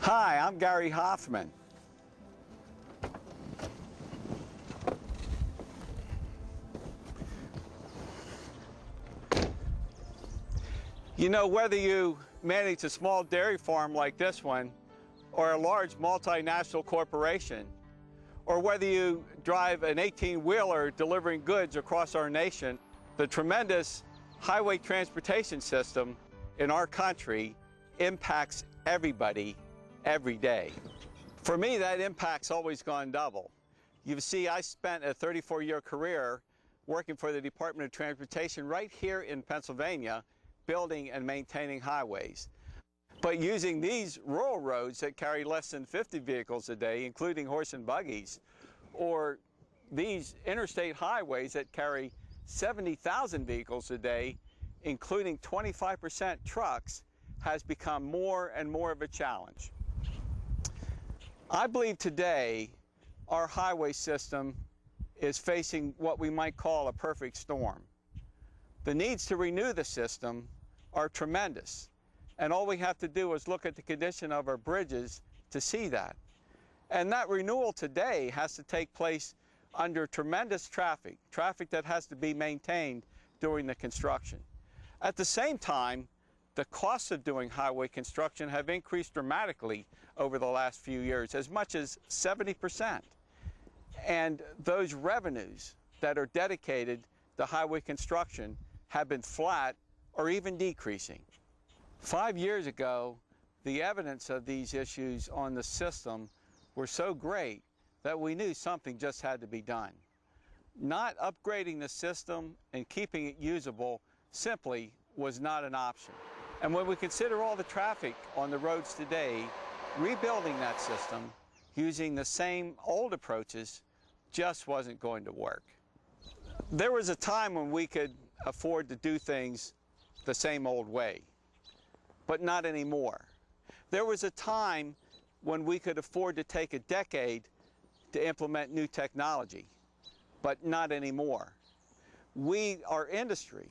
Hi, I'm Gary Hoffman. You know, whether you manage a small dairy farm like this one, or a large multinational corporation, or whether you drive an 18-wheeler delivering goods across our nation, the tremendous highway transportation system in our country impacts everybody every day. For me, that impact's always gone double. You see, I spent a 34-year career working for the Department of Transportation right here in Pennsylvania, building and maintaining highways. But using these rural roads that carry less than 50 vehicles a day, including horse and buggies, or these interstate highways that carry 70,000 vehicles a day, including 25% trucks, has become more and more of a challenge. I believe today our highway system is facing what we might call a perfect storm. The needs to renew the system are tremendous, and all we have to do is look at the condition of our bridges to see that. And that renewal today has to take place under tremendous traffic that has to be maintained during the construction. At the same time, the costs of doing highway construction have increased dramatically over the last few years, as much as 70%. And those revenues that are dedicated to highway construction have been flat or even decreasing. 5 years ago, the evidence of these issues on the system were so great that we knew something just had to be done. Not upgrading the system and keeping it usable simply was not an option. And when we consider all the traffic on the roads today, rebuilding that system using the same old approaches just wasn't going to work. There was a time when we could afford to do things the same old way, but not anymore. There was a time when we could afford to take a decade to implement new technology, but not anymore. Our industry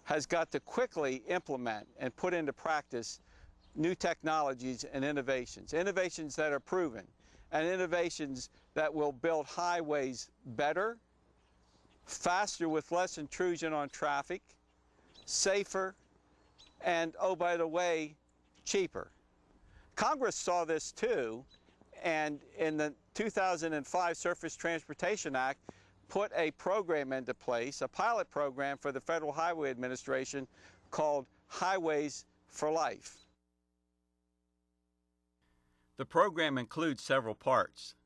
has got to quickly implement and put into practice new technologies and innovations that are proven, and innovations that will build highways better, faster with less intrusion on traffic, safer, and, oh, by the way, cheaper. Congress saw this too, and in the 2005 Surface Transportation Act put a program into place, a pilot program for the Federal Highway Administration called Highways for Life. The program includes several parts.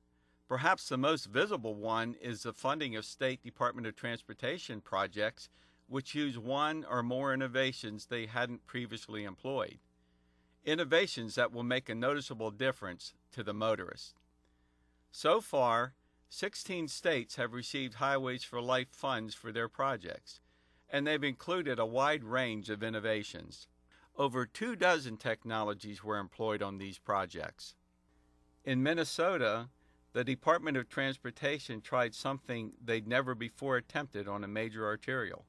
Perhaps the most visible one is the funding of State Department of Transportation projects which use one or more innovations they hadn't previously employed. Innovations that will make a noticeable difference to the motorist. So far, 16 states have received Highways for Life funds for their projects, and they've included a wide range of innovations. Over 24 technologies were employed on these projects. In Minnesota, the Department of Transportation tried something they'd never before attempted on a major arterial.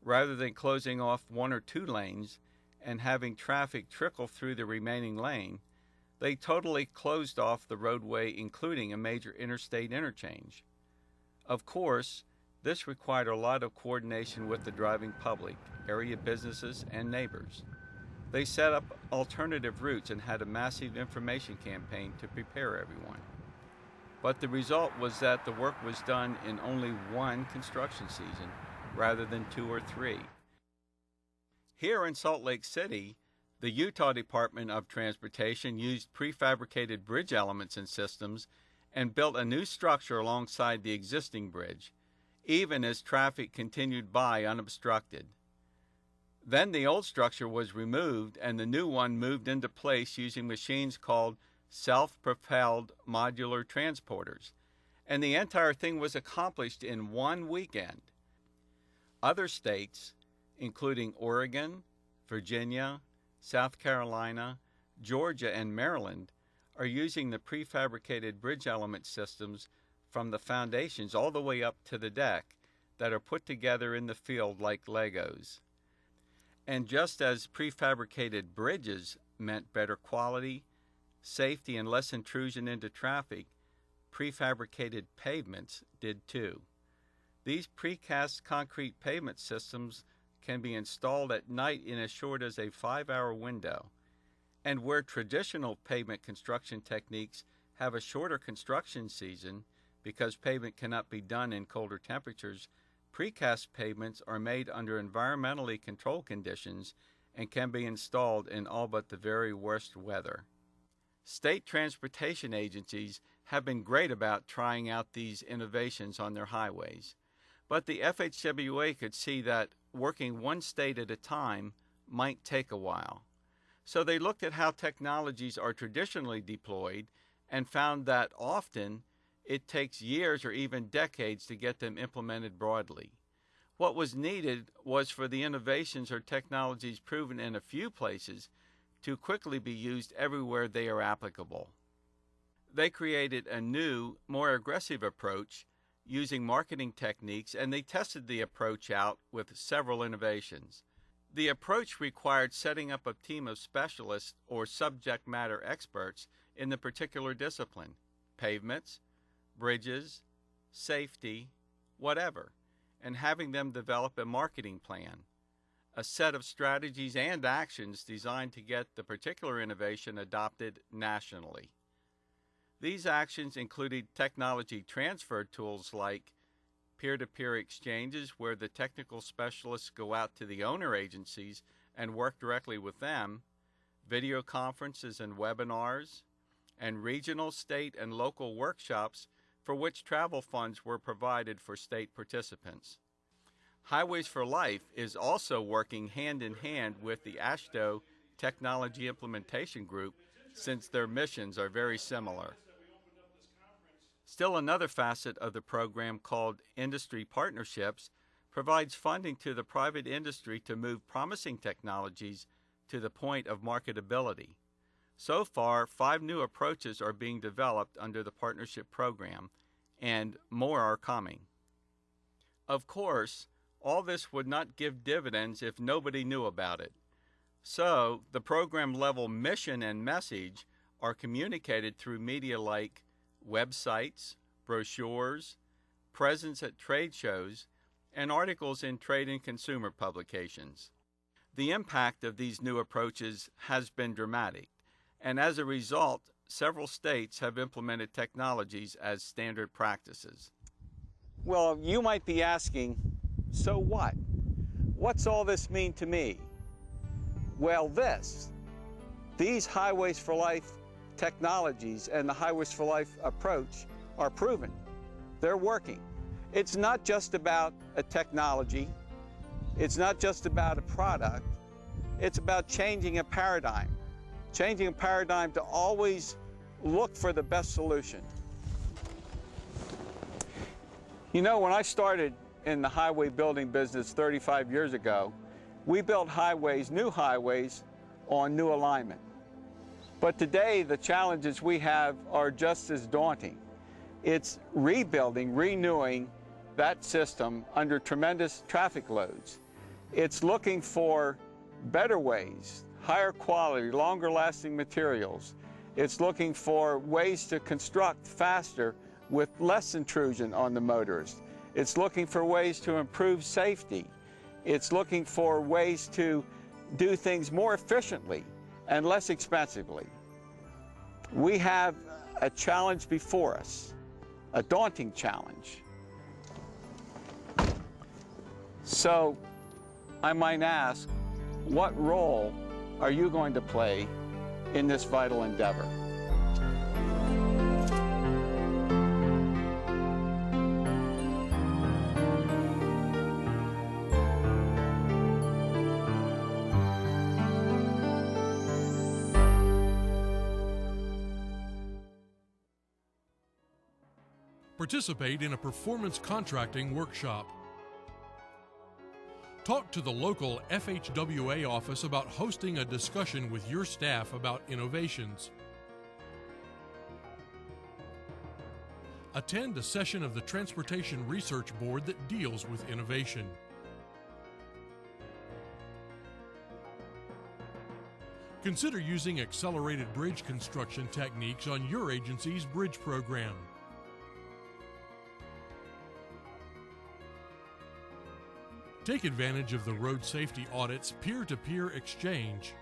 Rather than closing off 1 or 2 lanes and having traffic trickle through the remaining lane, they totally closed off the roadway, including a major interstate interchange. Of course, this required a lot of coordination with the driving public, area businesses, and neighbors. They set up alternative routes and had a massive information campaign to prepare everyone. But the result was that the work was done in only 1 construction season, rather than 2 or 3. Here in Salt Lake City, the Utah Department of Transportation used prefabricated bridge elements and systems and built a new structure alongside the existing bridge, even as traffic continued by unobstructed. Then the old structure was removed and the new one moved into place using machines called self-propelled modular transporters, and the entire thing was accomplished in 1 weekend. Other states, including Oregon, Virginia, South Carolina, Georgia, and Maryland, are using the prefabricated bridge element systems from the foundations all the way up to the deck that are put together in the field like Legos. And just as prefabricated bridges meant better quality, safety and less intrusion into traffic, prefabricated pavements did too. These precast concrete pavement systems can be installed at night in as short as a 5-hour window. And where traditional pavement construction techniques have a shorter construction season because pavement cannot be done in colder temperatures, precast pavements are made under environmentally controlled conditions and can be installed in all but the very worst weather. State transportation agencies have been great about trying out these innovations on their highways, but the FHWA could see that working one state at a time might take a while. So they looked at how technologies are traditionally deployed and found that often it takes years or even decades to get them implemented broadly. What was needed was for the innovations or technologies proven in a few places to quickly be used everywhere they are applicable. They created a new, more aggressive approach using marketing techniques, and they tested the approach out with several innovations. The approach required setting up a team of specialists or subject matter experts in the particular discipline, pavements, bridges, safety, whatever, and having them develop a marketing plan, a set of strategies and actions designed to get the particular innovation adopted nationally. These actions included technology transfer tools like peer-to-peer exchanges where the technical specialists go out to the owner agencies and work directly with them, video conferences and webinars, and regional, state, and local workshops for which travel funds were provided for state participants. Highways for Life is also working hand in hand with the AASHTO Technology Implementation Group since their missions are very similar. Still another facet of the program called Industry Partnerships provides funding to the private industry to move promising technologies to the point of marketability. So far, 5 new approaches are being developed under the partnership program, and more are coming. Of course, all this would not give dividends if nobody knew about it. So, the program-level mission and message are communicated through media like websites, brochures, presence at trade shows, and articles in trade and consumer publications. The impact of these new approaches has been dramatic, and as a result, several states have implemented technologies as standard practices. Well, you might be asking, so what? What's all this mean to me? Well, these Highways for Life technologies and the Highways for Life approach are proven. They're working. It's not just about a technology. It's not just about a product. It's about changing a paradigm. Changing a paradigm to always look for the best solution. You know, when I started in the highway building business 35 years ago, we built highways, new highways, on new alignment. But today, the challenges we have are just as daunting. It's rebuilding, renewing that system under tremendous traffic loads. It's looking for better ways, higher quality, longer lasting materials. It's looking for ways to construct faster with less intrusion on the motorist. It's looking for ways to improve safety. It's looking for ways to do things more efficiently and less expensively. We have a challenge before us, a daunting challenge. So I might ask, what role are you going to play in this vital endeavor? Participate in a performance contracting workshop. Talk to the local FHWA office about hosting a discussion with your staff about innovations. Attend a session of the Transportation Research Board that deals with innovation. Consider using accelerated bridge construction techniques on your agency's bridge program. Take advantage of the road safety audit's peer-to-peer exchange.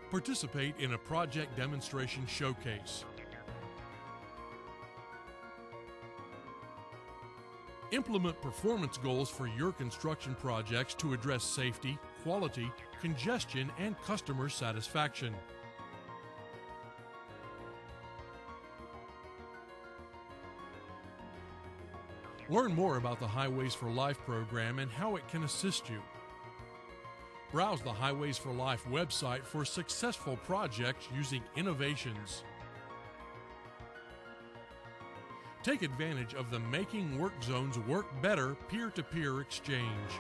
Participate in a project demonstration showcase. Implement performance goals for your construction projects to address safety, quality, congestion, and customer satisfaction. Learn more about the Highways for Life program and how it can assist you. Browse the Highways for Life website for successful projects using innovations. Take advantage of the Making Work Zones Work Better peer-to-peer exchange.